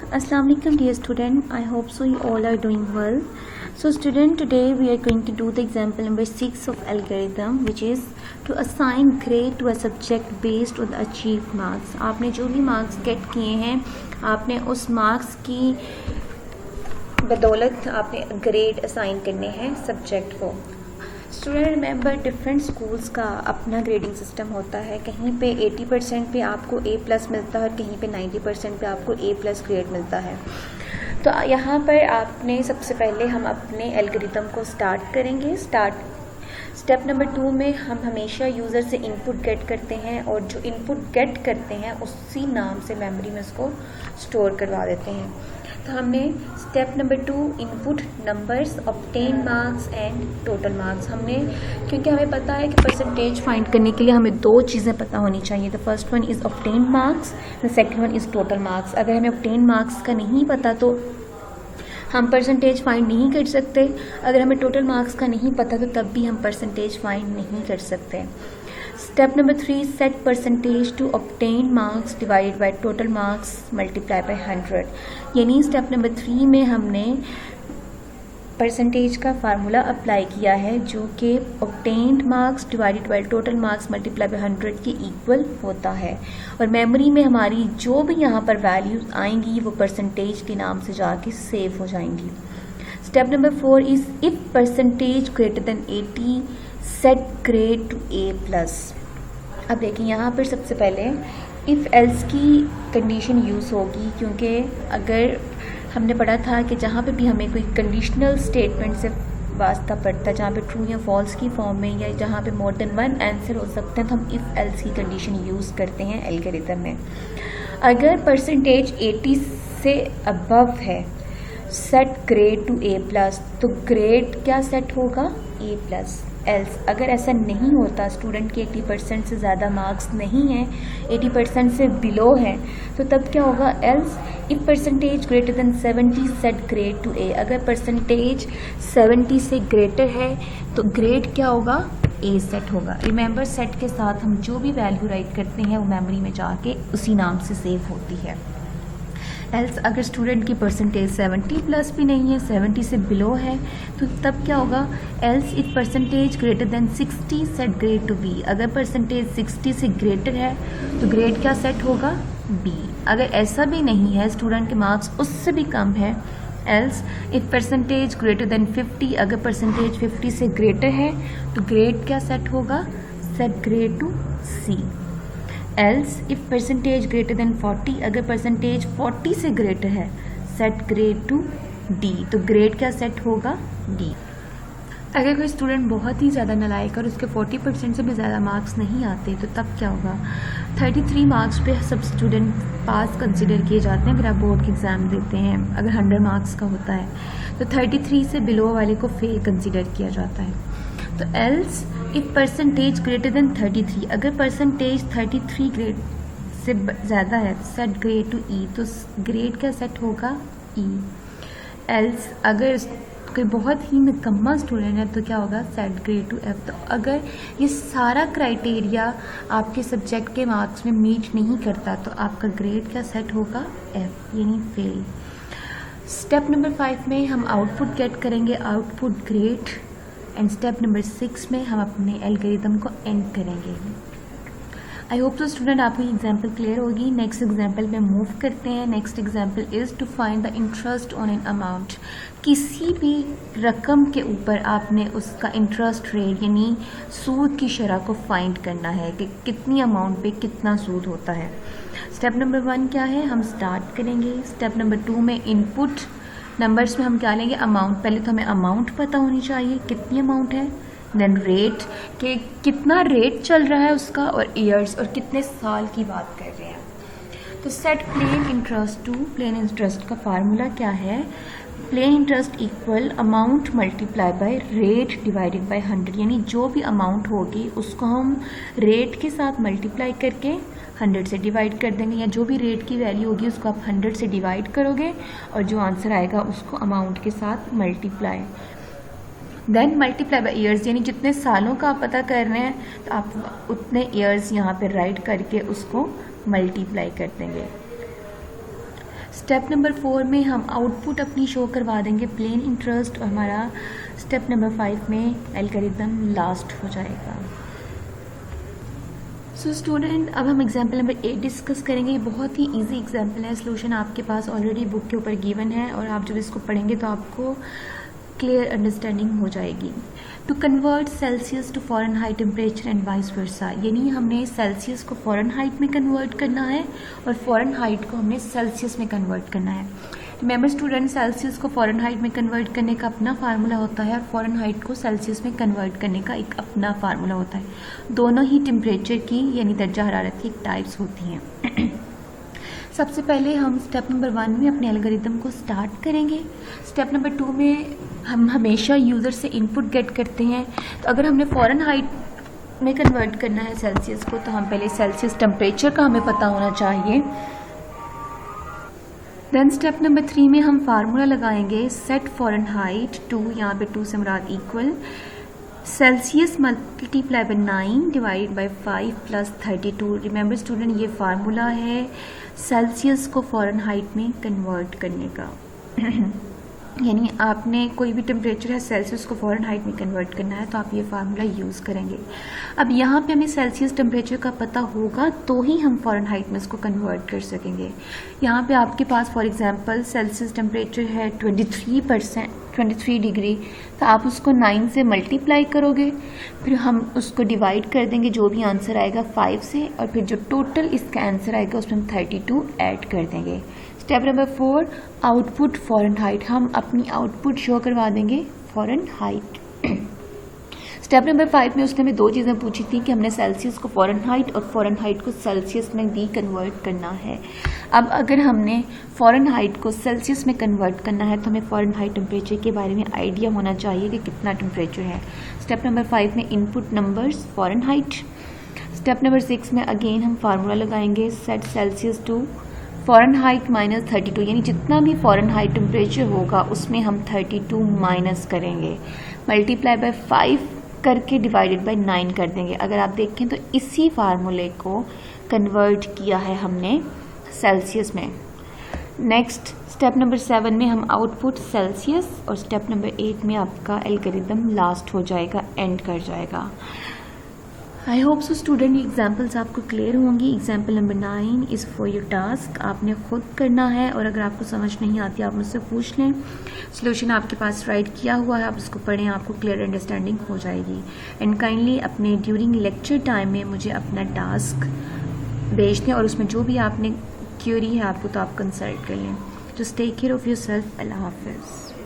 Assalamu alaikum dear student, I hope so you all are doing well. So student, today we are going to do the example number 6 of algorithm, which is to assign grade to a subject based on the achieved marks. आपने जो भी marks gate किए हैं आपने उस marks की बदौलत आपने ग्रेड असाइन करने हैं सब्जेक्ट को। स्टूडेंट रिमेंबर, डिफरेंट स्कूल्स का अपना ग्रेडिंग सिस्टम होता है। कहीं पे 80% पे आपको A+ मिलता है और कहीं पे 90% पे आपको A+ ग्रेड मिलता है। तो यहाँ पर आपने सबसे पहले हम अपने एल्गोरिथम को स्टार्ट करेंगे। स्टेप नंबर 2 में हम हमेशा यूज़र से इनपुट गेट करते हैं और जो इनपुट गेट करते हैं उसी नाम से मेमोरी में उसको स्टोर करवा देते हैं। तो हमने step number 2 input numbers, obtain marks and total marks, हमने क्योंकि हमें पता है कि परसेंटेज फाइंड करने के लिए हमें 2 चीज़ें पता होनी चाहिए। The first one is obtain marks, the second one is total marks. अगर हमें ऑब्टेन मार्क्स का नहीं पता तो हम परसेंटेज फाइंड नहीं कर सकते। अगर हमें टोटल मार्क्स का नहीं पता तो तब भी हम परसेंटेज फाइंड नहीं कर सकते। Step number 3, set percentage to obtain marks divided by total marks multiply by 100। यानी स्टेप नंबर 3 में हमने परसेंटेज का फार्मूला अप्लाई किया है जो कि obtained marks divided by total marks multiply by 100 के इक्वल होता है। और मेमोरी में हमारी जो भी यहाँ पर वैल्यूज आएंगी वो परसेंटेज के नाम से जाके सेव हो जाएंगी। Step number 4 is if percentage greater than 80 set grade two A+। अब देखिए यहाँ पर सबसे पहले इफ़ एल्स की कंडीशन यूज़ होगी, क्योंकि अगर हमने पढ़ा था कि जहाँ पे भी हमें कोई कंडीशनल स्टेटमेंट से वास्ता पड़ता है, जहाँ पे ट्रू या फॉल्स की फॉर्म में या जहाँ पे मोर देन वन आंसर हो सकते हैं, तो हम इफ़ एल्स की कंडीशन यूज़ करते हैं एल्गोरिथम में। अगर परसेंटेज 80 से अबव है सेट ग्रेड टू A+, तो ग्रेड क्या सेट होगा? A+। एल्स अगर ऐसा नहीं होता, स्टूडेंट के 80% से ज़्यादा मार्क्स नहीं हैं, 80% से बिलो है, तो तब क्या होगा? Else if percentage greater than 70 set grade two A। अगर परसेंटेज 70 से ग्रेटर है तो ग्रेड क्या होगा? A सेट होगा। रिमेंबर, सेट के साथ हम जो भी वैल्यू राइट करते हैं वो मेमोरी में जाके उसी नाम से सेव होती है। एल्स अगर स्टूडेंट की परसेंटेज 70+ भी नहीं है, 70 से बिलो है, तो तब क्या होगा? Else if percentage greater than 60 set grade two B। अगर परसेंटेज 60 से ग्रेटर है तो ग्रेड क्या सेट होगा? B। अगर ऐसा भी नहीं है, स्टूडेंट के मार्क्स उससे भी कम है, else if percentage greater than 50। अगर परसेंटेज 50 से ग्रेटर है तो ग्रेड क्या सेट होगा? Set grade two C। Else if percentage greater than 40। अगर परसेंटेज 40 से ग्रेटर है सेट ग्रेड टू D। तो ग्रेड क्या सेट होगा? D। अगर कोई स्टूडेंट बहुत ही ज़्यादा नालायक और उसके 40% से भी ज़्यादा मार्क्स नहीं आते तो तब क्या होगा? 33 मार्क्स पे सब स्टूडेंट पास कंसिडर किए जाते हैं अगर आप बोर्ड के एग्ज़ाम देते हैं। अगर 100 मार्क्स का होता है तो 33 से बिलो वाले को फेल कंसिडर किया जाता है। तो else if percentage greater than 33। अगर परसेंटेज 33 ग्रेड से ज़्यादा है सेट ग्रेड टू E। तो ग्रेड क्या सेट होगा? E। एल्स अगर कोई बहुत ही निकम्मा स्टूडेंट है तो क्या होगा? Set grade two F। तो अगर ये सारा क्राइटेरिया आपके सब्जेक्ट के मार्क्स में मीट नहीं करता तो आपका ग्रेड क्या सेट होगा? F, यानी फेल। स्टेप नंबर 5 में हम आउटपुट गेट करेंगे, output grade. And step number 6 में हम अपने एल्गोरिथम को एंड करेंगे। आई होप तो स्टूडेंट आपको एग्जाम्पल क्लियर होगी। नेक्स्ट एग्जाम्पल में मूव करते हैं। Next example is to find the interest on an amount. किसी भी रकम के ऊपर आपने उसका इंटरेस्ट रेट यानी सूद की शरह को फाइंड करना है कि कितनी अमाउंट पे कितना सूद होता है। स्टेप नंबर 1 क्या है? हम स्टार्ट करेंगे। स्टेप नंबर 2 में इनपुट नंबर्स में हम क्या लेंगे? अमाउंट। पहले तो हमें अमाउंट पता होनी चाहिए कितनी अमाउंट है, देन रेट के कितना रेट चल रहा है उसका, और ईयर्स और कितने साल की बात कर रहे हैं। तो set plain interest to, plain interest का फार्मूला क्या है? Plain interest equal amount multiply by rate divided by 100। यानी जो भी अमाउंट होगी उसको हम रेट के साथ मल्टीप्लाई करके 100 से डिवाइड कर देंगे, या जो भी रेट की वैल्यू होगी उसको आप 100 से डिवाइड करोगे और जो आंसर आएगा उसको अमाउंट के साथ multiply, then multiply by years. यानी जितने सालों का आप पता कर रहे हैं तो आप उतने ईयर्स यहाँ पे राइट करके उसको मल्टीप्लाई कर देंगे। स्टेप नंबर 4 में हम आउटपुट अपनी शो करवा देंगे प्लेन इंटरेस्ट, और हमारा स्टेप नंबर 5 में एल्गोरिथम लास्ट हो जाएगा। सो स्टूडेंट, अब हम एग्जाम्पल नंबर 8 डिस्कस करेंगे। ये बहुत ही इजी एग्जाम्पल है, सोल्यूशन आपके पास ऑलरेडी बुक के ऊपर गिवन है, और आप जब इसको पढ़ेंगे तो आपको क्लियर अंडरस्टैंडिंग हो जाएगी। To convert Celsius to Fahrenheit temperature and vice versa, यानी हमने सेल्सियस को फ़ारेनहाइट में कन्वर्ट करना है और फ़ारेनहाइट को हमने सेल्सियस में कन्वर्ट करना है। रिमेंबर स्टूडेंट, सेल्सियस को फ़ारेनहाइट में कन्वर्ट करने का अपना फार्मूला होता है और फ़ारेनहाइट को सेल्सियस में कन्वर्ट करने का एक अपना फार्मूला होता है। दोनों ही टेम्परेचर की यानी दर्जा हरारत की टाइप्स होती हैं। सबसे पहले हम स्टेप नंबर 1 में अपने एल्गोरिथम को स्टार्ट करेंगे। स्टेप नंबर 2 में हम हमेशा यूज़र से इनपुट गेट करते हैं। तो अगर हमने फ़ारेनहाइट में कन्वर्ट करना है सेल्सियस को, तो हम पहले सेल्सियस टेम्परेचर का हमें पता होना चाहिए। देन स्टेप नंबर 3 में हम फार्मूला लगाएंगे सेट फ़ारेनहाइट टू, यहाँ पे 2 से मुराद equal Celsius multiply by 9 divide by 5 plus 32। Remember student, ये फार्मूला है सेल्सियस को फ़ारेनहाइट में कन्वर्ट करने का। यानी आपने कोई भी टेम्परेचर है सेल्सियस को फ़ारेनहाइट में कन्वर्ट करना है तो आप ये फार्मूला यूज़ करेंगे। अब यहाँ पे हमें सेल्सियस टेम्परेचर का पता होगा तो ही हम फ़ारेनहाइट में इसको कन्वर्ट कर सकेंगे। यहाँ पे आपके पास फॉर एग्जांपल सेल्सियस टेम्परेचर है 23 डिग्री, तो आप उसको 9 से मल्टीप्लाई करोगे, फिर हम उसको डिवाइड कर देंगे जो भी आंसर आएगा 5 से, और फिर जो टोटल इसका आंसर आएगा उसमें हम 32 ऐड कर देंगे। स्टेप नंबर 4 आउटपुट फ़ारेनहाइट, हम अपनी आउटपुट शो करवा देंगे फ़ारेनहाइट। स्टेप नंबर 5 में उसने हमें 2 चीज़ें पूछी थी कि हमने सेल्सियस को फ़ारेनहाइट और फ़ारेनहाइट को सेल्सियस में डी कन्वर्ट करना है। अब अगर हमने फ़ारेनहाइट को सेल्सियस में कन्वर्ट करना है तो हमें फ़ारेनहाइट टेम्परेचर के बारे में आइडिया होना चाहिए कि कितना टेम्परेचर है। स्टेप नंबर 5 में input numbers Fahrenheit. Step number 6 में अगेन हम फार्मूला लगाएंगे set Celsius to Fahrenheit minus 32, यानी जितना भी फ़ारेनहाइट टेम्परेचर होगा उसमें हम 32 माइनस करेंगे, मल्टीप्लाई बाय 5 करके डिवाइडेड बाय 9 कर देंगे। अगर आप देखें तो इसी फार्मूले को कन्वर्ट किया है हमने सेल्सियस में। नेक्स्ट स्टेप नंबर 7 में हम आउटपुट सेल्सियस, और स्टेप नंबर 8 में आपका एल्गोरिथम लास्ट हो जाएगा, एंड कर जाएगा। आई होप सो स्टूडेंट, ये एग्जाम्पल्स आपको क्लियर होंगी। Example number 9 is for your task, आपने खुद करना है, और अगर आपको समझ नहीं आती आप मुझसे पूछ लें। सोल्यूशन आपके पास राइट किया हुआ है, आप उसको पढ़ें, आपको क्लियर अंडरस्टैंडिंग हो जाएगी। एंड काइंडली अपने ड्यूरिंग लेक्चर टाइम में मुझे अपना टास्क भेज दें, और उसमें जो भी आपने क्यूरी है आपको तो आप कंसल्ट कर लें। Just take care of yourself. Allah हाफिज़।